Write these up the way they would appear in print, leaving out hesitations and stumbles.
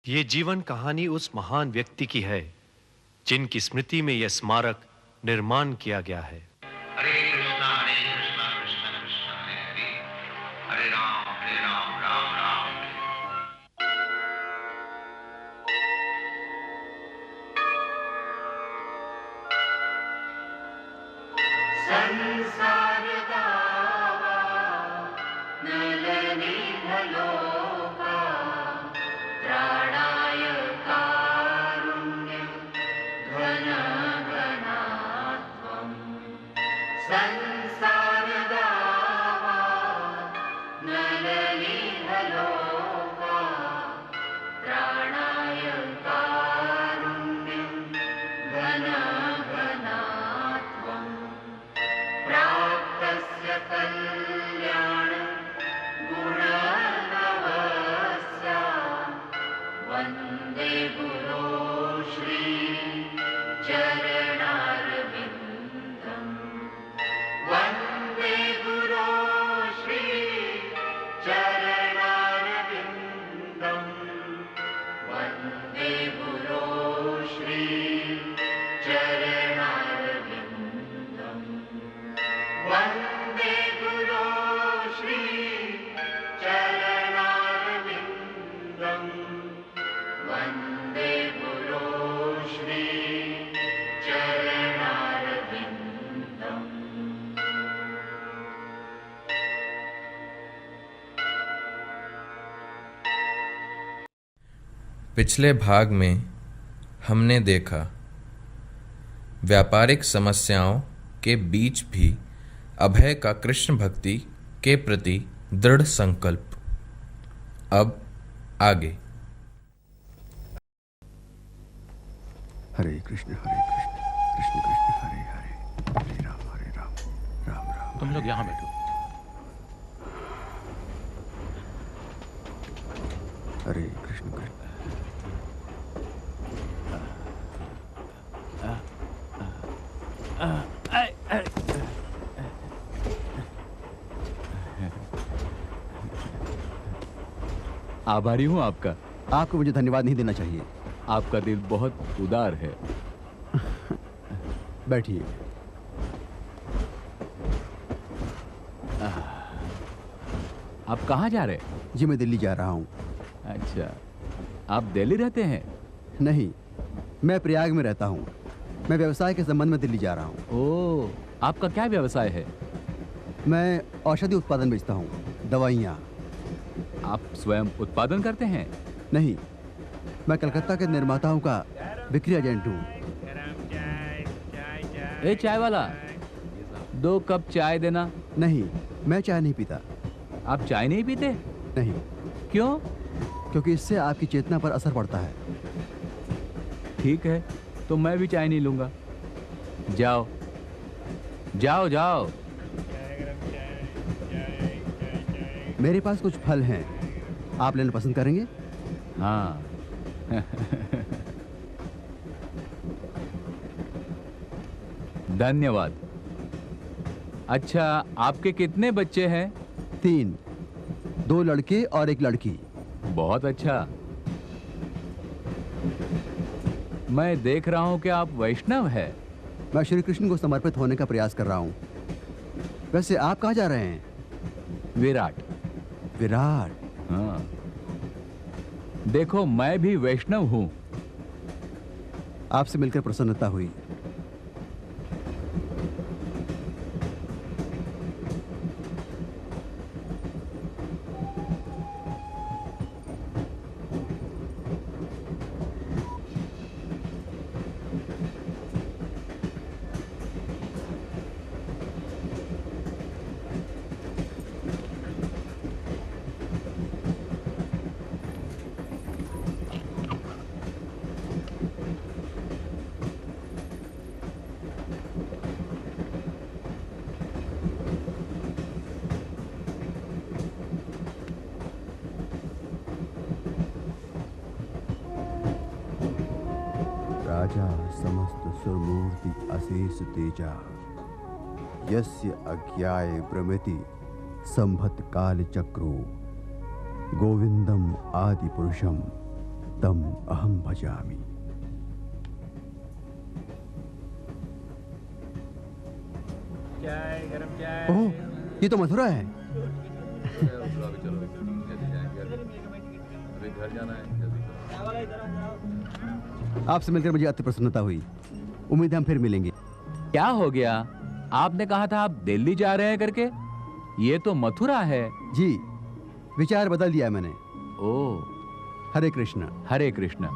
ये जीवन कहानी उस महान व्यक्ति की है जिनकी स्मृति में यह स्मारक निर्माण किया गया है। हरे कृष्णा कृष्णा कृष्णा हरे हरे, हरे राम राम राम। संसार दावा नलनी भलोका त्राणाय कारुण्यं घन घनात्वं। संसार दावा नलनी भलोका त्राणाय कारुण्यं घन घनात्वं। प्राप्तस्य कल्याण गुणनवस्या वन्दे गुरो श्री चरणारविन्दम्। वन्दे गुरो श्री चरणारविन्दम्। वन्दे गुरो श्री चरणारविन्दम्। वन्दे गुरो श्री चरणारविन्दम्। वन्दे गुरो श्री चरणारविन्दम्। पिछले भाग में हमने देखा व्यापारिक समस्याओं के बीच भी अभय का कृष्ण भक्ति के प्रति दृढ़ संकल्प। अब आगे। हरे कृष्ण कृष्ण कृष्ण हरे हरे, हरे राम राम राम। तुम लोग यहाँ बैठो। हरे कृष्ण कृष्ण। आभारी हूँ आपका। आपको मुझे धन्यवाद नहीं देना चाहिए। आपका दिल बहुत उदार है। बैठिए। आप कहाँ जा रहे? जी मैं दिल्ली जा रहा हूँ। अच्छा, आप दिल्ली रहते हैं? नहीं, मैं प्रयाग में रहता हूँ। मैं व्यवसाय के संबंध में दिल्ली जा रहा हूँ। ओह, आपका क्या व्यवसाय है? मैं औषधि उत्पादन बेचता हूँ, दवाइयाँ। आप स्वयं उत्पादन करते हैं? नहीं, मैं कलकत्ता के निर्माताओं का बिक्री एजेंट हूँ। ए चाय वाला, 2 कप चाय देना। नहीं, मैं चाय नहीं पीता। आप चाय नहीं पीते? नहीं। क्यों? क्योंकि इससे आपकी चेतना पर असर पड़ता है। ठीक है, तो मैं भी चाय नहीं लूंगा। जाओ जाओ जाओ। मेरे पास कुछ फल हैं, आप लेना पसंद करेंगे? हाँ। धन्यवाद। अच्छा, आपके कितने बच्चे हैं? 3, 2 लड़के और 1 लड़की। बहुत अच्छा। मैं देख रहा हूं कि आप वैष्णव हैं। मैं श्री कृष्ण को समर्पित होने का प्रयास कर रहा हूँ। वैसे आप कहाँ जा रहे हैं? विराट। विराट? हाँ। देखो, मैं भी वैष्णव हूं। आपसे मिलकर प्रसन्नता हुई। राजा समस्त सुरमूर्ति अशेष तेजा, यस्य अज्ञाय भ्रमति संभत काल चक्रो, गोविंदम आदि पुरुषम तम अहम भजामि। चाय, गरम चाय। ओह, ये तो मथुरा है। घर जाना है, आपसे मिलकर मुझे अति प्रसन्नता हुई। उम्मीद है हम फिर मिलेंगे। क्या हो गया? आपने कहा था आप दिल्ली जा रहे हैं करके। ये तो मथुरा है। जी, विचार बदल दिया मैंने। ओह, हरे कृष्ण। हरे कृष्ण।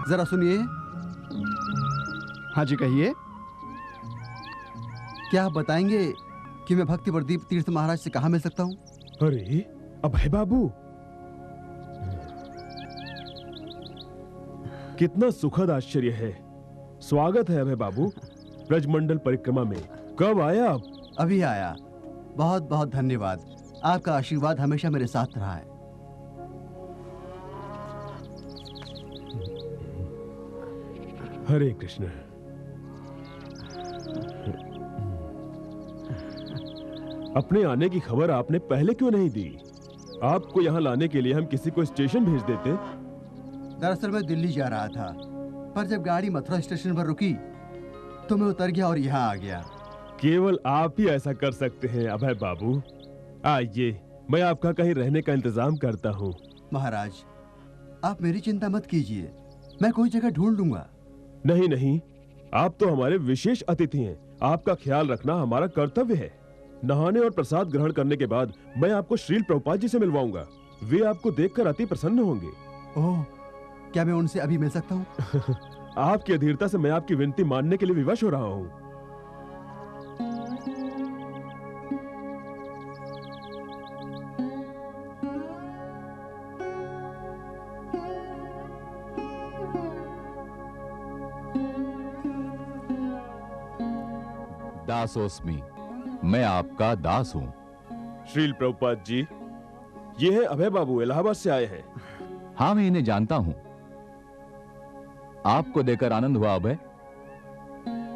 जरा सुनिए। हाँ जी, कहिए। क्या आप बताएंगे कि मैं भक्ति प्रदीप तीर्थ महाराज से कहाँ मिल सकता हूँ? अरे अभय बाबू, कितना सुखद आश्चर्य है। स्वागत है अभय बाबू ब्रजमंडल परिक्रमा में। कब आया आप? अभी आया। बहुत बहुत धन्यवाद। आपका आशीर्वाद हमेशा मेरे साथ रहा है। हरे कृष्ण। अपने आने की खबर आपने पहले क्यों नहीं दी? आपको यहाँ लाने के लिए हम किसी को स्टेशन भेज देते। दरअसल मैं दिल्ली जा रहा था, पर जब गाड़ी मथुरा स्टेशन पर रुकी तो मैं उतर गया और यहाँ आ गया। केवल आप ही ऐसा कर सकते हैं अभय बाबू। आइए, मैं आपका कहीं रहने का इंतजाम करता हूँ। महाराज, आप मेरी चिंता मत कीजिए, मैं कोई जगह ढूंढ लूंगा। नहीं नहीं, आप तो हमारे विशेष अतिथि हैं। आपका ख्याल रखना हमारा कर्तव्य है। नहाने और प्रसाद ग्रहण करने के बाद मैं आपको श्रील प्रभुपाद जी से मिलवाऊंगा। वे आपको देखकर अति प्रसन्न होंगे। ओह, क्या मैं उनसे अभी मिल सकता हूँ? आपकी अधीरता से मैं आपकी विनती मानने के लिए विवश हो रहा हूँ। दासोस्मि, मैं आपका दास हूं। श्रील प्रभुपाद जी, ये है अभय बाबू, इलाहाबाद से आए हैं। हाँ, मैं इन्हें जानता हूं। आपको देकर आनंद हुआ अभय।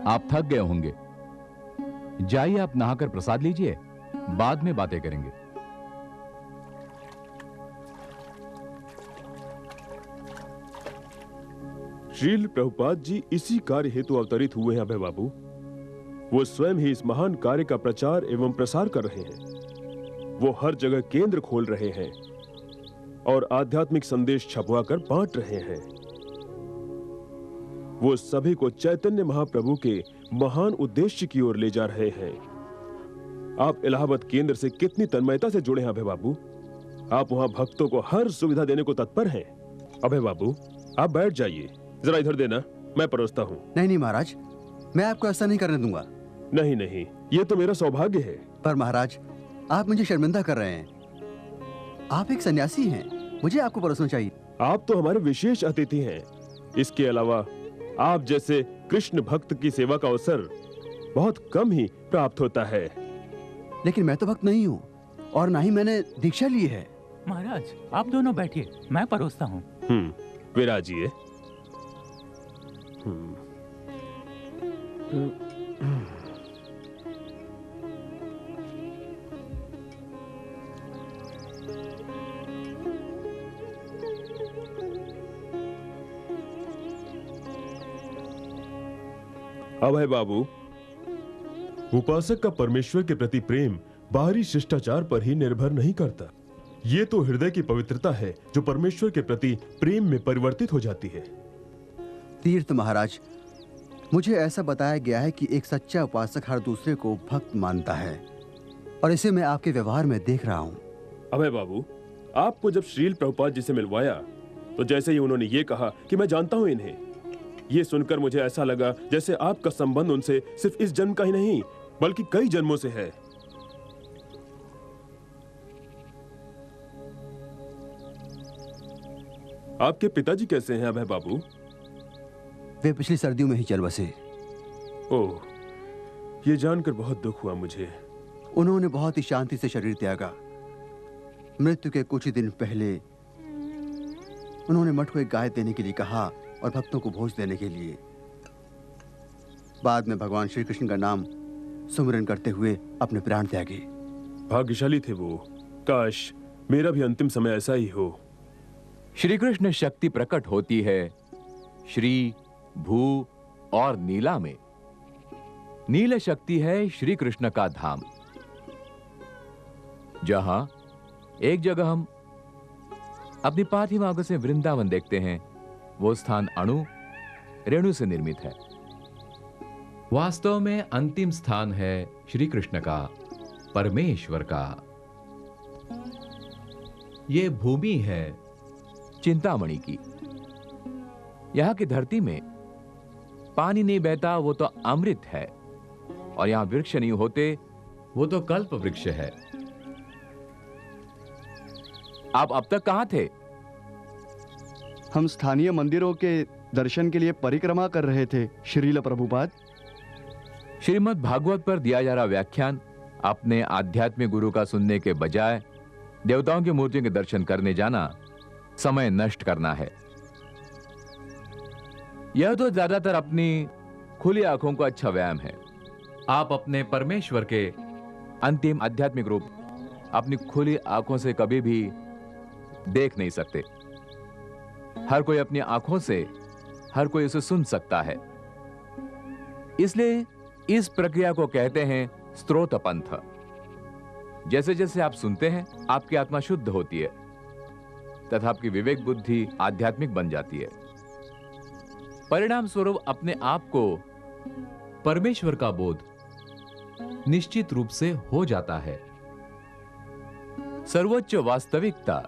आप थक गए होंगे। जाइए, आप नहाकर प्रसाद लीजिए, बाद में बातें करेंगे। श्रील प्रभुपाद जी इसी कार्य हेतु अवतरित हुए हैं अभय बाबू। वो स्वयं ही इस महान कार्य का प्रचार एवं प्रसार कर रहे हैं। वो हर जगह केंद्र खोल रहे हैं और आध्यात्मिक संदेश छपवाकर बांट रहे हैं। वो सभी को चैतन्य महाप्रभु के महान उद्देश्य की ओर ले जा रहे हैं। आप इलाहाबाद केंद्र से कितनी तन्मयता से जुड़े हैं अभय बाबू। आप वहां भक्तों को हर सुविधा देने को तत्पर हैं। अभय बाबू, आप बैठ जाइए। जरा इधर देना, मैं परोसता हूँ। नहीं नहीं महाराज, मैं आपको ऐसा नहीं करने दूंगा। नहीं नहीं, ये तो मेरा सौभाग्य है। पर महाराज, आप मुझे शर्मिंदा कर रहे हैं। आप एक सन्यासी हैं, मुझे आपको परोसना चाहिए। आप तो हमारे विशेष अतिथि हैं। इसके अलावा आप जैसे कृष्ण भक्त की सेवा का अवसर बहुत कम ही प्राप्त होता है। लेकिन मैं तो भक्त नहीं हूँ और ना ही मैंने दीक्षा ली है। महाराज, आप दोनों बैठिए, मैं परोसता हूँ। विराजिए। अभय बाबू, उपासक का परमेश्वर के प्रति प्रेम बाहरी शिष्टाचार पर ही निर्भर नहीं करता। ये तो हृदय की पवित्रता है जो परमेश्वर के प्रति प्रेम में परिवर्तित हो जाती है। तीर्थ महाराज, मुझे ऐसा बताया गया है कि एक सच्चा उपासक हर दूसरे को भक्त मानता है और इसे मैं आपके व्यवहार में देख रहा हूँ। अभय बाबू, आपको जब श्रील प्रभुपाद जी से मिलवाया तो जैसे ही उन्होंने ये कहा कि मैं जानता हूँ इन्हें, ये सुनकर मुझे ऐसा लगा जैसे आपका संबंध उनसे सिर्फ इस जन्म का ही नहीं बल्कि कई जन्मों से है। आपके पिताजी कैसे हैं अभय बाबू? वे पिछली सर्दियों में ही चल बसे। ओह, ये जानकर बहुत दुख हुआ मुझे। उन्होंने बहुत ही शांति से शरीर त्यागा। मृत्यु के कुछ ही दिन पहले उन्होंने मठ को एक गाय देने के लिए कहा और भक्तों को भोज देने के लिए। बाद में भगवान श्री कृष्ण का नाम सुमिरन करते हुए अपने प्राण त्यागे। भाग्यशाली थे वो। काश मेरा भी अंतिम समय ऐसा ही हो। श्री कृष्ण शक्ति प्रकट होती है श्री, भू और नीला में। नील शक्ति है श्री कृष्ण का धाम। जहां एक जगह हम अपनी पार्थिव आंखों से वृंदावन देखते हैं, वो स्थान अणु रेणु से निर्मित है। वास्तव में अंतिम स्थान है श्री कृष्ण का, परमेश्वर का। ये भूमि है चिंतामणि की। यहां की धरती में पानी नहीं बहता वो तो अमृत है, और यहां वृक्ष नहीं होते वो तो कल्प वृक्ष है। आप अब तक कहां थे? हम स्थानीय मंदिरों के दर्शन के लिए परिक्रमा कर रहे थे श्रील प्रभुपाद। श्रीमद् भागवत पर दिया जा रहा व्याख्यान अपने आध्यात्मिक गुरु का सुनने के बजाय देवताओं की मूर्तियों के दर्शन करने जाना समय नष्ट करना है। यह तो ज्यादातर अपनी खुली आंखों का अच्छा व्यायाम है। आप अपने परमेश्वर के अंतिम आध्यात्मिक रूप अपनी खुली आंखों से कभी भी देख नहीं सकते। हर कोई अपनी आंखों से हर कोई उसे सुन सकता है। इसलिए इस प्रक्रिया को कहते हैं स्त्रोत पंथ। जैसे जैसे आप सुनते हैं, आपकी आत्मा शुद्ध होती है तथा आपकी विवेक बुद्धि आध्यात्मिक बन जाती है। परिणाम स्वरूप अपने आप को परमेश्वर का बोध निश्चित रूप से हो जाता है। सर्वोच्च वास्तविकता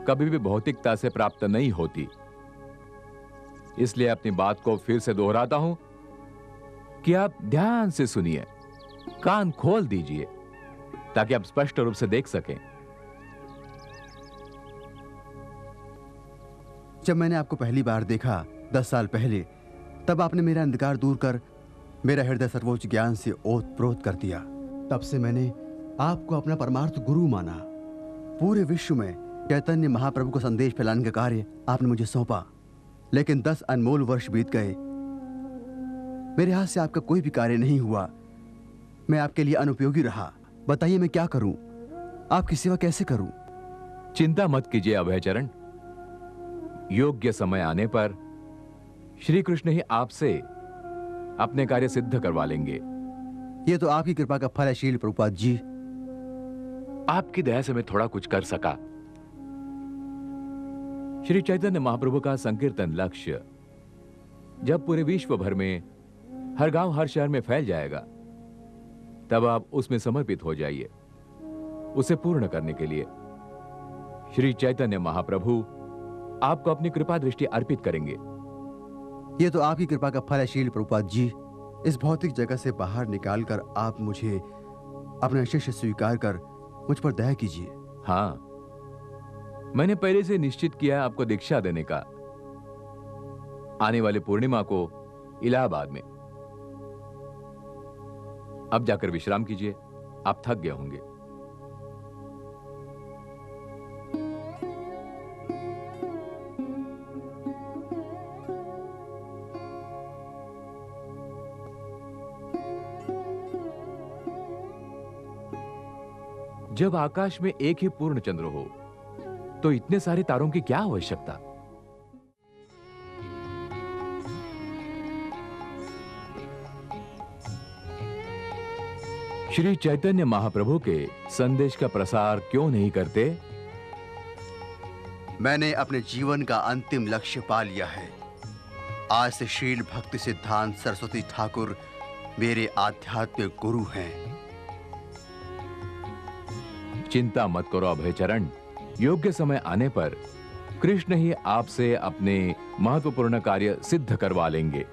कभी भी भौतिकता से प्राप्त नहीं होती। इसलिए अपनी बात को फिर से दोहराता हूं कि आप ध्यान से सुनिए, कान खोल दीजिए ताकि आप स्पष्ट रूप से देख सकें। जब मैंने आपको पहली बार देखा 10 साल पहले, तब आपने मेरा अंधकार दूर कर मेरा हृदय सर्वोच्च ज्ञान से ओतप्रोत कर दिया। तब से मैंने आपको अपना परमार्थ गुरु माना। पूरे विश्व में चैतन्य महाप्रभु को संदेश फैलाने का कार्य आपने मुझे सौंपा। लेकिन 10 अनमोल वर्ष बीत गए, मेरे हाथ से आपका कोई भी कार्य नहीं हुआ। मैं आपके लिए अनुपयोगी रहा। बताइए मैं क्या करूं? आपकी सेवा कैसे करूं? चिंता मत कीजिए अभयचरण। योग्य समय आने पर श्री कृष्ण ही आपसे अपने कार्य सिद्ध करवा लेंगे। ये तो आपकी कृपा का फल है शील प्रभुपाद जी। आपकी दया से मैं थोड़ा कुछ कर सका। श्री चैतन्य महाप्रभु का संकीर्तन लक्ष्य जब पूरे विश्व भर में हर गांव हर शहर में फैल जाएगा, तब आप उसमें समर्पित हो जाइए। उसे पूर्ण करने के लिए श्री चैतन्य महाप्रभु आपको अपनी कृपा दृष्टि अर्पित करेंगे। ये तो आपकी कृपा का फल है शील प्रभुपाद जी। इस भौतिक जगत से बाहर निकालकर आप मुझे अपना शिष्य स्वीकार कर मुझ पर दया कीजिए। हाँ, मैंने पहले से निश्चित किया आपको दीक्षा देने का, आने वाले पूर्णिमा को इलाहाबाद में। अब जाकर विश्राम कीजिए, आप थक गए होंगे। जब आकाश में एक ही पूर्ण चंद्र हो तो इतने सारे तारों की क्या आवश्यकता? श्री चैतन्य महाप्रभु के संदेश का प्रसार क्यों नहीं करते? मैंने अपने जीवन का अंतिम लक्ष्य पा लिया है। आज से शील भक्ति सिद्धांत सरस्वती ठाकुर मेरे आध्यात्मिक गुरु हैं। चिंता मत करो अभयचरण। योग्य समय आने पर कृष्ण ही आपसे अपने महत्वपूर्ण कार्य सिद्ध करवा लेंगे।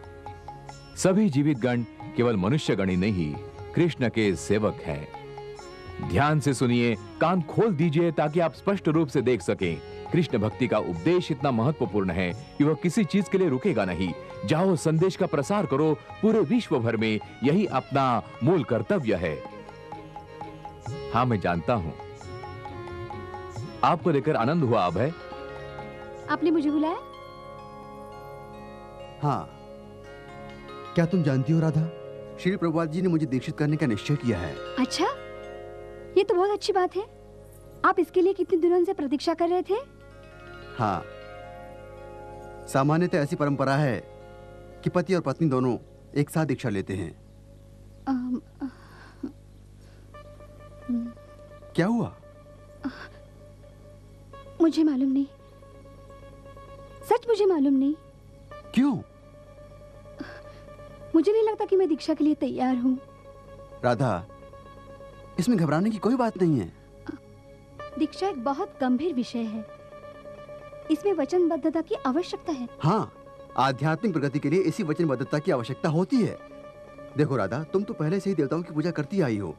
सभी जीवित गण केवल मनुष्य गण ही नहीं, कृष्ण के सेवक हैं। ध्यान से सुनिए, कान खोल दीजिए ताकि आप स्पष्ट रूप से देख सकें। कृष्ण भक्ति का उपदेश इतना महत्वपूर्ण है कि वह किसी चीज के लिए रुकेगा नहीं। जाओ, संदेश का प्रसार करो पूरे विश्व भर में, यही अपना मूल कर्तव्य है। हाँ, मैं जानता हूं, आपको देखकर आनंद हुआ अभय। आपने मुझे बुलाया? हाँ, क्या तुम जानती हो राधा, श्री प्रभुपाद जी ने मुझे दीक्षित करने का निश्चय किया है। अच्छा, ये तो बहुत अच्छी बात है। आप इसके लिए कितने दिनों से प्रतीक्षा कर रहे थे? हाँ, सामान्यतः ऐसी परंपरा है कि पति और पत्नी दोनों एक साथ दीक्षा लेते हैं। क्या हुआ? मुझे मालूम नहीं, सच मुझे मालूम नहीं। क्यों? मुझे नहीं लगता कि मैं दीक्षा के लिए तैयार हूँ। राधा, इसमें घबराने की कोई बात नहीं है। दीक्षा एक बहुत गंभीर विषय है, इसमें वचनबद्धता की आवश्यकता है। हाँ, आध्यात्मिक प्रगति के लिए इसी वचनबद्धता की आवश्यकता होती है। देखो राधा, तुम तो पहले से ही देवताओं की पूजा करती आई हो।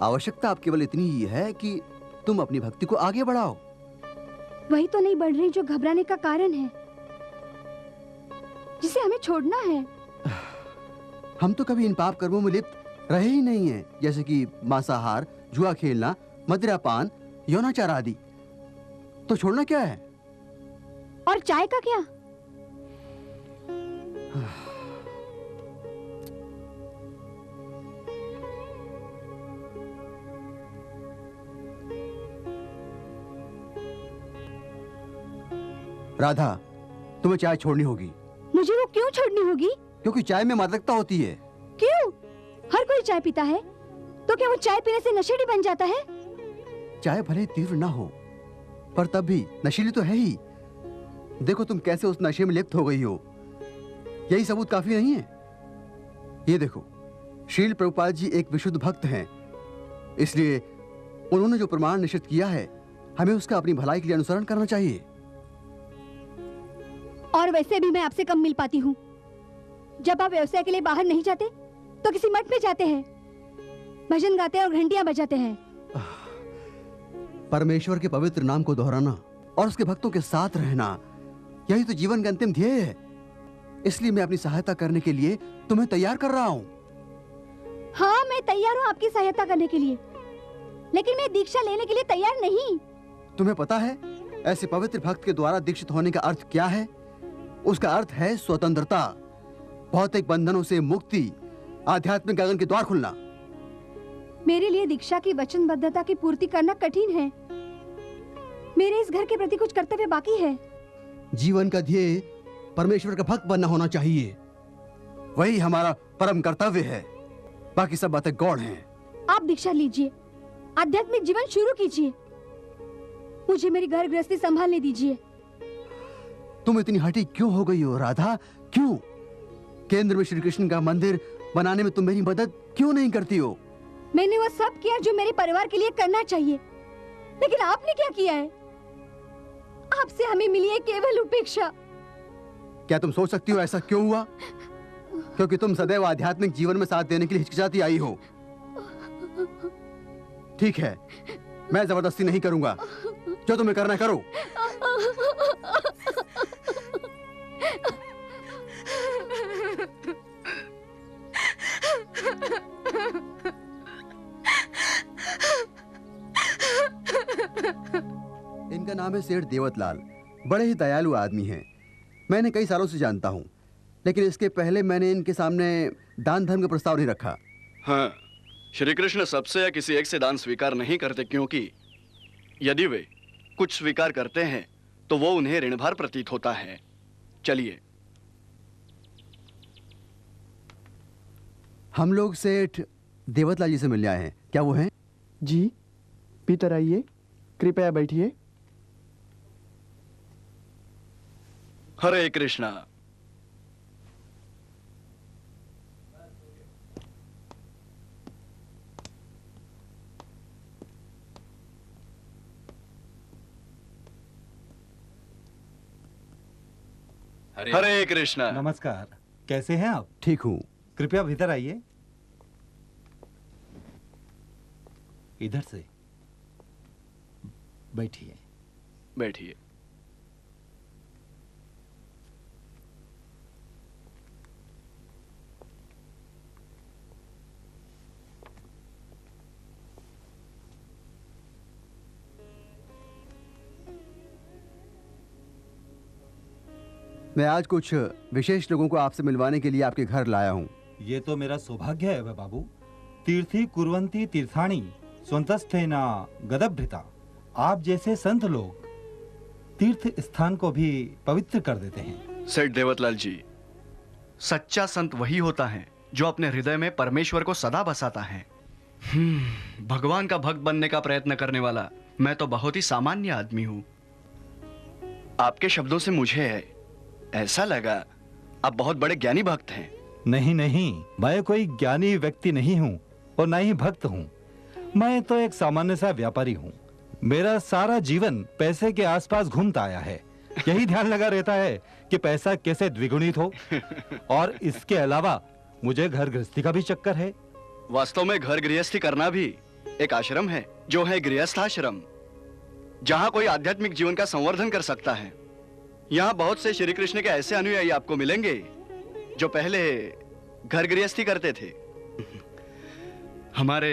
आवश्यकता अब केवल इतनी ही है कि तुम अपनी भक्ति को आगे बढ़ाओ। वही तो नहीं बढ़ रही जो घबराने का कारण है, जिसे हमें छोड़ना है। हम तो कभी इन पाप कर्मों में लिप्त रहे ही नहीं हैं, जैसे कि मांसाहार, जुआ खेलना, मदिरापान, यौनाचार आदि। तो छोड़ना क्या है? और चाय का क्या? राधा, तुम्हें चाय छोड़नी होगी। मुझे वो क्यों छोड़नी होगी? क्योंकि चाय में मादकता होती है। क्यों? हर कोई चाय पीता है, तो क्या वो चाय पीने से नशेड़ी बन जाता है? चाय भले तीव्र ना हो, पर तब भी नशीली तो है ही। देखो तुम कैसे उस नशे में लिप्त हो गई हो। यही सबूत काफी नहीं है? ये देखो, श्रील प्रभुपाद जी एक विशुद्ध भक्त हैं, इसलिए उन्होंने जो प्रमाण निश्चित किया है, हमें उसका अपनी भलाई के लिए अनुसरण करना चाहिए। और वैसे भी मैं आपसे कम मिल पाती हूँ। जब आप व्यवसाय के लिए बाहर नहीं जाते, तो किसी मठ में जाते हैं, भजन गाते हैं और घंटियां बजाते हैं। परमेश्वर के पवित्र नाम को दोहराना और उसके भक्तों के साथ रहना, यही तो जीवन का अंतिम ध्येय है। इसलिए मैं अपनी सहायता करने के लिए तुम्हें तैयार कर रहा हूँ। हाँ, मैं तैयार हूँ आपकी सहायता करने के लिए, लेकिन मैं दीक्षा लेने के लिए तैयार नहीं। तुम्हें पता है ऐसे पवित्र भक्त के द्वारा दीक्षित होने का अर्थ क्या है? उसका अर्थ है स्वतंत्रता, भौतिक बंधनों से मुक्ति, आध्यात्मिक गगन के द्वार खुलना। मेरे लिए दीक्षा की वचनबद्धता की पूर्ति करना कठिन है। मेरे इस घर के प्रति कुछ कर्तव्य बाकी है। जीवन का ध्येय परमेश्वर का भक्त बनना होना चाहिए, वही हमारा परम कर्तव्य है। बाकी सब बातें गौण हैं। आप दीक्षा लीजिए, आध्यात्मिक जीवन शुरू कीजिए, मुझे मेरी घर गृहस्थी संभालने दीजिए। तुम इतनी हठी क्यों हो गई हो राधा? क्यों? केंद्र में श्री कृष्ण का मंदिर बनाने में तुम मेरी मदद क्यों नहीं करती हो? मैंने वो सब किया जो मेरे परिवार के लिए करना चाहिए, लेकिन आपने क्या किया है? आपसे हमें मिली है केवल उपेक्षा। क्या तुम सोच सकती हो ऐसा क्यों हुआ? क्योंकि तुम सदैव आध्यात्मिक जीवन में साथ देने के लिए हिचकिचाती आई हो। ठीक है, मैं जबरदस्ती नहीं करूंगा, जो तुम्हें करना करो। इनका नाम है सेठ देवतलाल। बड़े ही दयालु आदमी हैं। मैंने कई सालों से जानता हूं, लेकिन इसके पहले मैंने इनके सामने दान धर्म का प्रस्ताव नहीं रखा। हाँ, श्री कृष्ण सबसे या किसी एक से दान स्वीकार नहीं करते, क्योंकि यदि वे कुछ स्वीकार करते हैं तो वो उन्हें ऋणभार प्रतीत होता है। चलिए। हम लोग सेठ देवतलाल जी से मिलने आए हैं। क्या वो हैं? जी, भीतर आइए, कृपया बैठिए। हरे कृष्णा। हरे कृष्णा। नमस्कार, कैसे हैं आप? ठीक हूँ। कृपया भीतर आइए। इधर से बैठिए। बैठिए। मैं आज कुछ विशेष लोगों को आपसे मिलवाने के लिए आपके घर लाया हूँ। ये तो मेरा सौभाग्य है बाबू। तीर्थी कुर्वन्ति तीर्थाणी स्वंतस्थेना गदभृता। आप जैसे संत लोग तीर्थ स्थान को भी पवित्र कर देते हैं। सेठ देवतलाल जी, सच्चा संत वही होता है जो अपने हृदय में परमेश्वर को सदा बसाता है। भगवान का भक्त बनने का प्रयत्न करने वाला मैं तो बहुत ही सामान्य आदमी हूँ। आपके शब्दों से मुझे ऐसा लगा आप बहुत बड़े ज्ञानी भक्त हैं। नहीं नहीं, मैं कोई ज्ञानी व्यक्ति नहीं हूँ और न ही भक्त हूँ। मैं तो एक सामान्य सा व्यापारी हूँ। मेरा सारा जीवन पैसे के आसपास घूमता आया है। यही ध्यान लगा रहता है कि पैसा कैसे द्विगुणित हो। और इसके अलावा मुझे घर गृहस्थी का भी चक्कर है। वास्तव में घर गृहस्थी करना भी एक आश्रम है, जो है गृहस्थाश्रम, जहाँ कोई आध्यात्मिक जीवन का संवर्धन कर सकता है। यहाँ बहुत से श्री कृष्ण के ऐसे अनुयायी आपको मिलेंगे जो पहले घर गृहस्थी करते थे। हमारे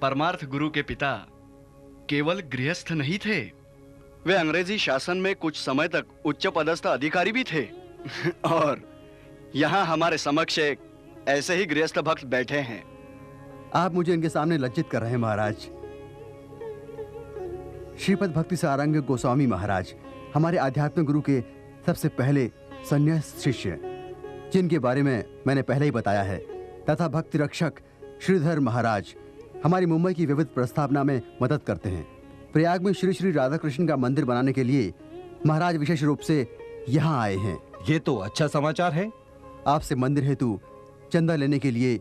परमार्थ गुरु के पिता केवल गृहस्थ नहीं थे, वे अंग्रेजी शासन में कुछ समय तक उच्च पदस्थ अधिकारी भी थे। और यहाँ हमारे समक्ष एक ऐसे ही गृहस्थ भक्त बैठे हैं। आप मुझे इनके सामने लज्जित कर रहे हैं महाराज। श्रीपद भक्ति सारंग गोस्वामी महाराज हमारे आध्यात्मिक गुरु के सबसे पहले संन्यास शिष्य, जिनके बारे में मैंने पहले ही बताया है, तथा भक्ति रक्षक श्रीधर महाराज हमारी मुंबई की विविध प्रस्तावना में मदद करते हैं। प्रयाग में श्री श्री राधा कृष्ण का मंदिर बनाने के लिए महाराज विशेष रूप से यहाँ आए हैं। ये तो अच्छा समाचार है। आपसे मंदिर हेतु चंदा लेने के लिए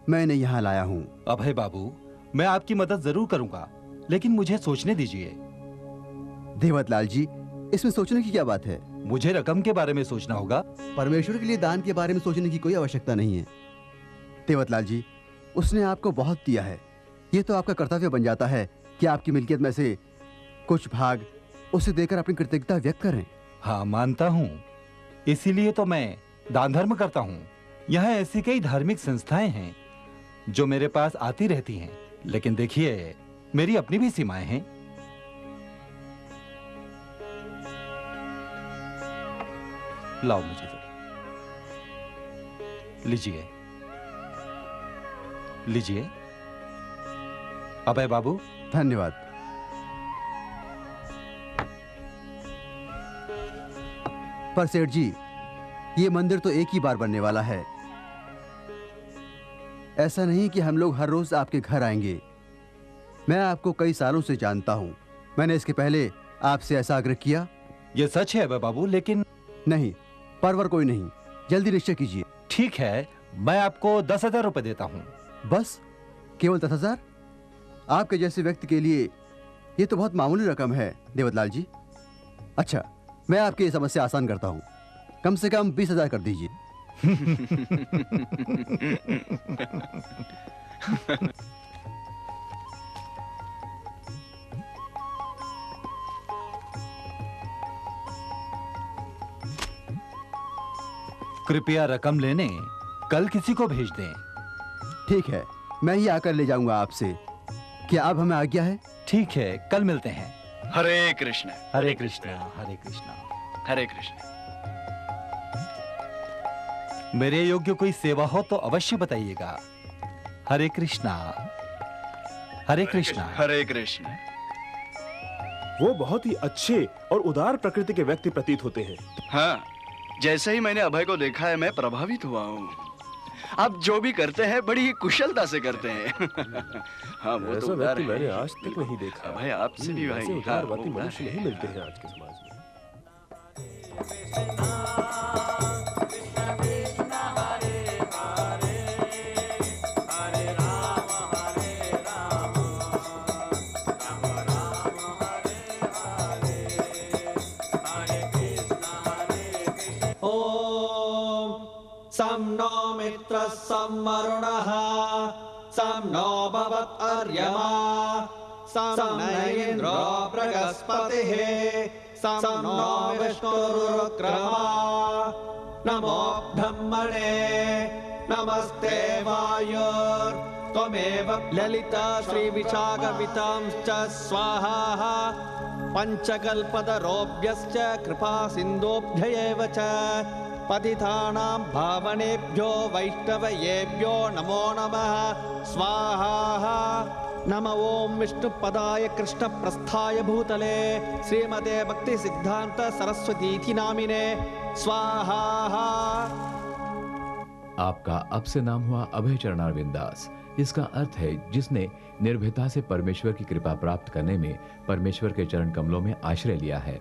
मैं इन्हें यहाँ लाया हूँ। अभय बाबू, मैं आपकी मदद जरूर करूंगा, लेकिन मुझे सोचने दीजिए। देवतलाल जी, इसमें सोचने की क्या बात है? मुझे रकम के बारे में सोचना होगा। परमेश्वर के लिए दान के बारे में सोचने की कोई आवश्यकता नहीं है। देवतलाल जी, उसने आपको बहुत दिया है। ये तो आपका कर्तव्य बन जाता है कि आपकी मिल्कियत में से कुछ भाग उसे देकर अपनी कृतज्ञता व्यक्त करें। हाँ, मानता हूँ। इसीलिए तो मैं दान धर्म करता हूँ। यहाँ ऐसी कई धार्मिक संस्थाएं हैं जो मेरे पास आती रहती हैं, लेकिन देखिए, मेरी अपनी भी सीमाएं हैं। लाओ, मुझे दो। लीजिए लीजिए। अभय बाबू, धन्यवाद। पर सेठ जी, ये मंदिर तो एक ही बार बनने वाला है। ऐसा नहीं कि हम लोग हर रोज आपके घर आएंगे। मैं आपको कई सालों से जानता हूं। मैंने इसके पहले आपसे ऐसा आग्रह किया? यह सच है अभय बाबू, लेकिन नहीं, परवर कोई नहीं। जल्दी निश्चय कीजिए। ठीक है, मैं आपको 10,000 रुपए देता हूँ। बस? केवल 10,000? आपके जैसे व्यक्ति के लिए ये तो बहुत मामूली रकम है देवतलाल जी। अच्छा, मैं आपकी ये समस्या आसान करता हूँ। कम से कम 20,000 कर दीजिए। कृपया रकम लेने कल किसी को भेज दें। ठीक है, मैं ही आकर ले जाऊंगा आपसे। क्या अब हमें आज्ञा है? ठीक है, कल मिलते हैं। हरे कृष्ण हरे कृष्ण हरे कृष्ण हरे कृष्ण। मेरे योग्य कोई सेवा हो तो अवश्य बताइएगा। हरे कृष्णा हरे कृष्णा हरे कृष्ण। वो बहुत ही अच्छे और उदार प्रकृति के व्यक्ति प्रतीत होते हैं। हाँ, जैसे ही मैंने अभय को देखा है, मैं प्रभावित हुआ हूँ। आप जो भी करते हैं बड़ी ही कुशलता से करते हैं। हाँ, वो तो उदार है। मैंने आज तक नहीं देखा। अभय, आपसे भी भाई उदारवादी मनुष्य नहीं मिलते हैं आज के समाज में। सं नो मित्रः सं वरुणः सं नो भवत् अर्यमा। सं न इन्द्रो बृहस्पतिः सं नो विष्णुरुक्रमा नमो ब्रह्मणे नमस्ते वायुर्त्वमेव ललिता श्रीविशाखवितांश्च स्वाहा पञ्चकल्पतरोभ्यश्च कृपा सिन्धोभ्य एव च पतितानां भावनेभ्यो वैष्णवयेभ्यो नमो नमः स्वाहा नम ओं विष्णुपदाय कृष्णप्रस्थाय भूतले श्रीमते भक्ति सिद्धांत सरस्वती नामिने स्वाहा। आपका अब से नाम हुआ अभय चरणारविंद दास। इसका अर्थ है जिसने निर्भयता से परमेश्वर की कृपा प्राप्त करने में परमेश्वर के चरण कमलों में आश्रय लिया है।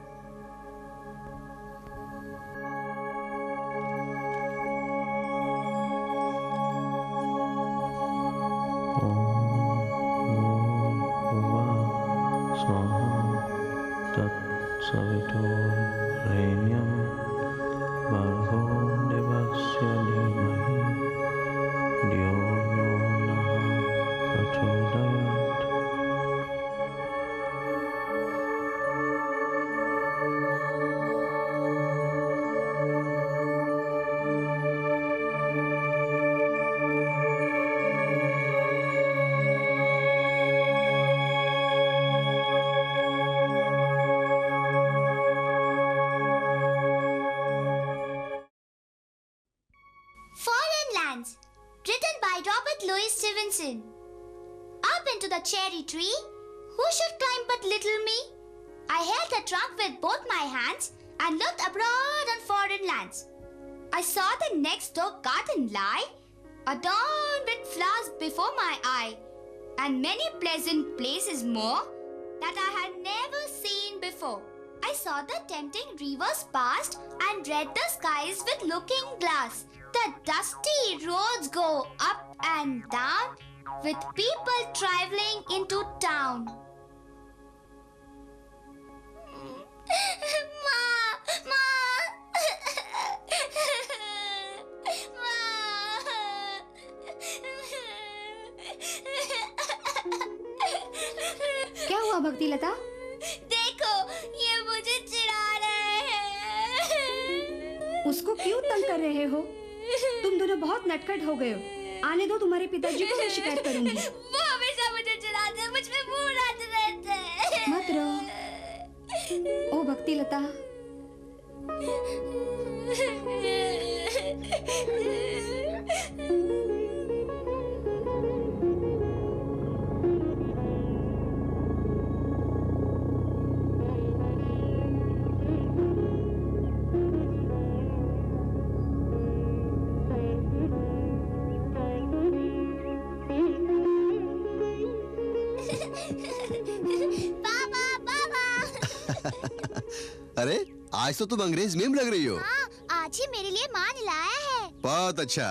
Foreign Lands, written by Robert Louis Stevenson. Up into the cherry tree, who should climb but little me? I held the trunk with both my hands and looked abroad on foreign lands. I saw the next door garden lie, adorned with flowers before my eye, and many pleasant places more that I had never seen before. I saw the tempting rivers past and read the skies with looking glass. The dusty roads go up and down with people traveling into town. Ma! क्या हुआ भक्ति लता? देखो, ये मुझे चिढ़ा रहे हैं। उसको क्यों तंग कर रहे हो? तुम दोनों बहुत नटखट हो गए हो। आने दो, तुम्हारे पिताजी को मैं शिकायत करूंगी। वो हमेशा मुझे चिढ़ाते हैं, मुझ पे मुंह उड़ाते रहते हैं। मत रो। ओ भक्ति लता। अरे आज तो तुम अंग्रेज मेम लग रही हो। हाँ, आज ही मेरे लिए माँ ने लाया है। बहुत अच्छा,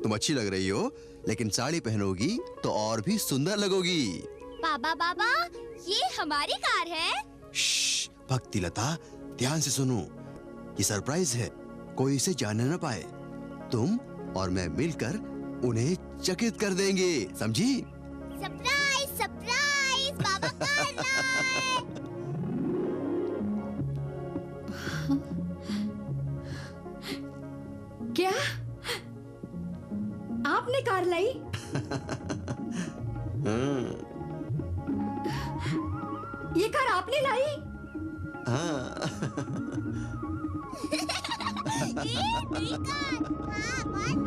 तुम अच्छी लग रही हो, लेकिन साड़ी पहनोगी तो और भी सुंदर लगोगी। बाबा, ये हमारी कार है। श्श, भक्ति लता, ध्यान से सुनो। ये सरप्राइज है, कोई इसे जानने न पाए। तुम और मैं मिलकर उन्हें चकित कर देंगे, समझी? सरप्राइज, सरप्राइज, बाबा कार लाए। क्या आपने कार लाई? ये कार आपने लाई? ये नई कार, हाँ, बहुत